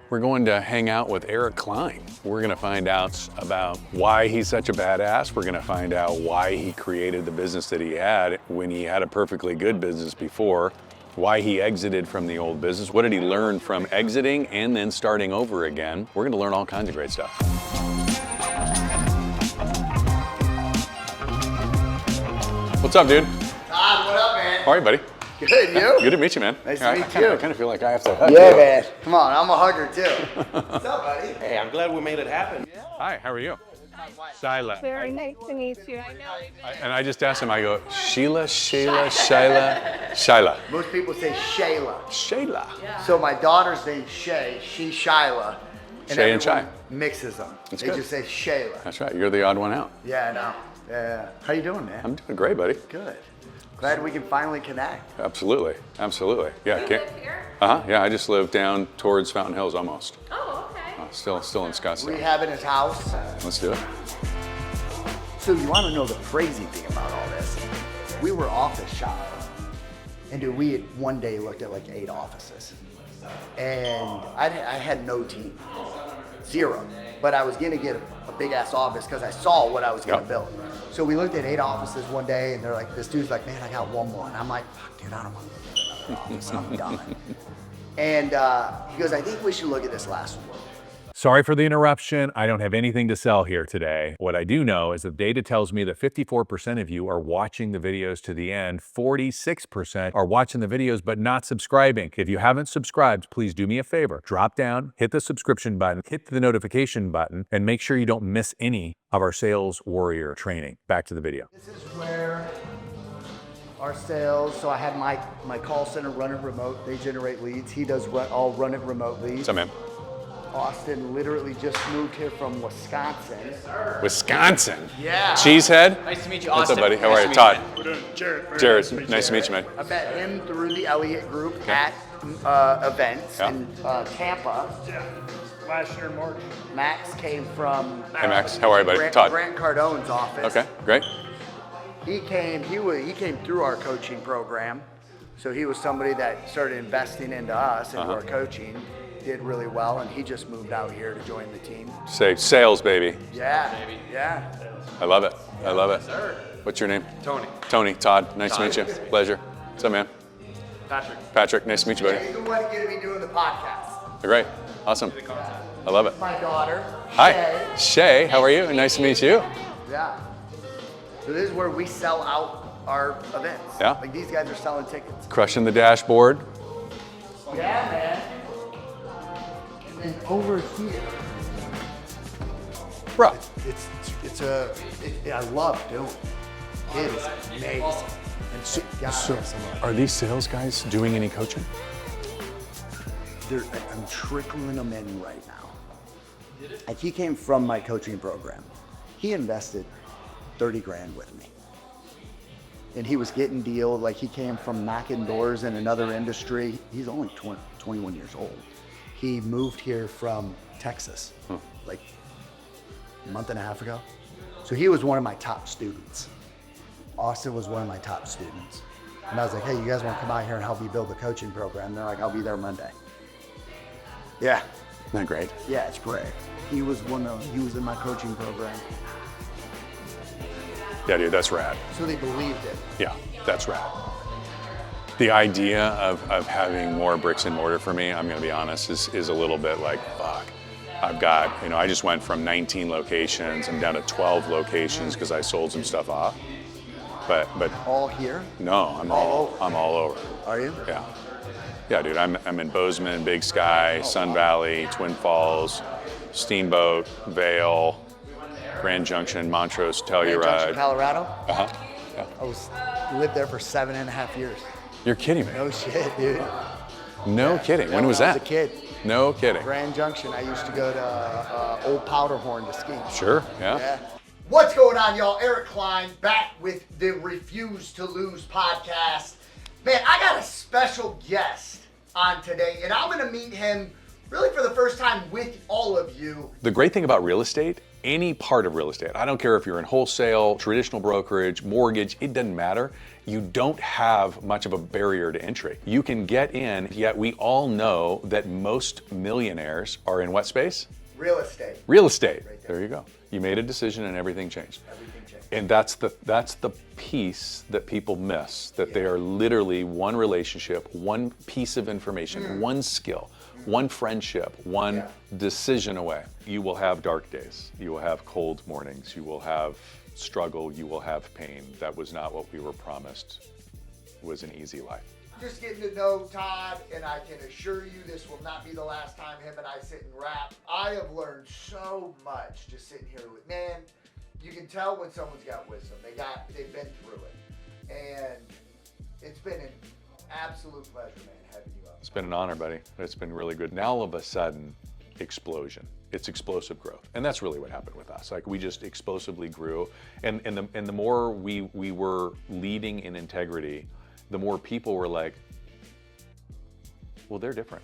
We're going to hang out with Eric Klein. We're gonna find out about why he's such a badass. We're gonna find out why he created the business that he had when he had a perfectly good business before, why he exited from the old business, what did he learn from exiting and then starting over again. We're gonna learn all kinds of great stuff. What's up, dude? Todd, what up, man? How are you, buddy? Good, you? Good to meet you, man. Nice to meet you. I kind of feel like I have to hug Yeah, you. man. Come on, I'm a hugger too. What's up, buddy? Hey, I'm glad we made it happen. Yeah. Hi, how are you? Shyla. Very nice to meet you. I know. And I just asked him, I go, Sheila, Shyla. Most people say Shayla. Shayla. So my daughter's name's Shay, she's Shyla. Shay and everyone Shy. Mixes them. That's They good. just say Shayla. That's right, you're the odd one out. Yeah, I know. Yeah. How you doing, man? I'm doing great, buddy. Good. Glad we can finally connect. Absolutely, absolutely. Yeah. You live here? Yeah, I just live down towards Fountain Hills almost. Oh, okay. Still in Scottsdale. Rehabbing his house. Let's do it. So you want to know the crazy thing about all this? We were office shopping, and dude, we had one day looked at like 8 offices, and I had no team, 0. But I was gonna get a big ass office because I saw what I was gonna Yep. build. So we looked at 8 offices one day, and they're like, this dude's like, man, I got one more, and I'm like, fuck, dude, I don't want to look at another office. I'm done. And he goes, I think we should look at this last one. Sorry for the interruption. I don't have anything to sell here today. What I do know is that data tells me that 54% of you are watching the videos to the end. 46% are watching the videos but not subscribing. If you haven't subscribed, please do me a favor. Drop down, hit the subscription button, hit the notification button, and make sure you don't miss any of our Sales Warrior training. Back to the video. This is where our sales, so I had my call center running remote. They generate leads. He does all run it remote leads. What's up, man? Austin literally just moved here from Wisconsin. Wisconsin. Yeah. Cheesehead. Nice to meet you, What's Austin. up, buddy? How are you? Nice Todd. to meet you, man. Jared, nice to meet you, man. I met him through the Elliott Group at events Yeah. in Tampa. Yeah, last year in March. Max came from Hey, Max. How are you, buddy? Todd. Grant Cardone's office. Okay, great. He came through our coaching program. So he was somebody that started investing into us, into our coaching, did really well, and he just moved out here to join the team. Say sales, baby. Yeah, yeah. I love it. I love it. What's your name? Tony. Tony. Todd. Nice to meet you. Pleasure. What's up, man? Patrick. Patrick. Nice to meet you, buddy. He's the one going to be doing the podcast. Great. Awesome. I love it. My daughter, Hi. Shay. Shay. How are you? Nice to meet you. Yeah. So this is where we sell out our events. Yeah. Like these guys are selling tickets. Crushing the dashboard. Yeah, man. And then over here, Bruh. I love doing it. It is amazing. And So, are these sales guys doing any coaching? I'm trickling them in right now. Like he came from my coaching program. He invested 30 grand with me. And he was getting deals, like he came from knocking doors in another industry. He's only 21 years old. He moved here from Texas, like a month and a half ago. So he was one of my top students. Austin was one of my top students. And I was like, hey, you guys want to come out here and help me build the coaching program? They're like, I'll be there Monday. Yeah, Isn't that great? yeah, it's great. He was in my coaching program. Yeah, dude, that's rad. So they believed it. Yeah, that's rad. The idea of having more bricks and mortar for me, I'm gonna be honest, is a little bit like, fuck. I've got, I just went from 19 locations, I'm down to 12 locations because I sold some stuff off. But All here? no, I'm all over. Are you? Yeah. Yeah, dude, I'm in Bozeman, Big Sky, Sun Valley, Twin Falls, Steamboat, Vail, Grand Junction, Montrose, Junction, Telluride. Colorado? Uh-huh. Yeah. I lived there for 7.5 years. You're kidding me. No shit, dude. No kidding. When was I was that? a kid. No kidding. Grand Junction. I used to go to Old Powderhorn to ski. Sure, yeah. Yeah. What's going on, y'all? Eric Klein back with the Refuse to Lose podcast. Man, I got a special guest on today, and I'm going to meet him really for the first time with all of you. The great thing about real estate any part of real estate. I don't care if you're in wholesale, traditional brokerage, mortgage, it doesn't matter. You don't have much of a barrier to entry. You can get in, yet we all know that most millionaires are in what space? Real estate. Real estate. There you go. You made a decision and everything changed. Everything changed. And that's the piece that people miss, that they are literally one relationship, one piece of information, one skill, one friendship, one decision away. You will have dark days. You will have cold mornings. You will have struggle. You will have pain. That was not what we were promised was an easy life. Just getting to know Todd, and I can assure you this will not be the last time him and I sit and rap. I have learned so much just sitting here with, man, you can tell when someone's got wisdom. They've been through it. And it's been an absolute pleasure, man, having you up. It's been an honor, buddy. It's been really good. Now all of a sudden, explosion. It's explosive growth. And that's really what happened with us. Like, we just explosively grew. And the more we were leading in integrity, the more people were like, well, they're different.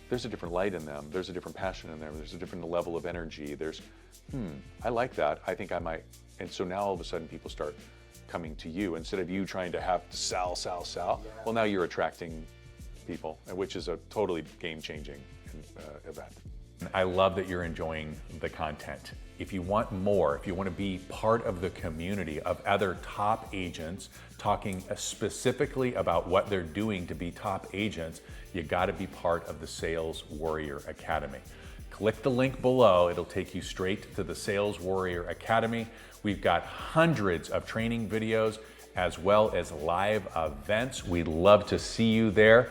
There's a different light in them. There's a different passion in them. There's a different level of energy. There's, I like that. I think I might. And so now all of a sudden people start coming to you instead of you trying to have to sell. Well, now you're attracting people, which is a totally game-changing event. I love that you're enjoying the content. If you want more, if you want to be part of the community of other top agents talking specifically about what they're doing to be top agents, you got to be part of the Sales Warrior Academy. Click the link below. It'll take you straight to the Sales Warrior Academy. We've got hundreds of training videos as well as live events. We'd love to see you there.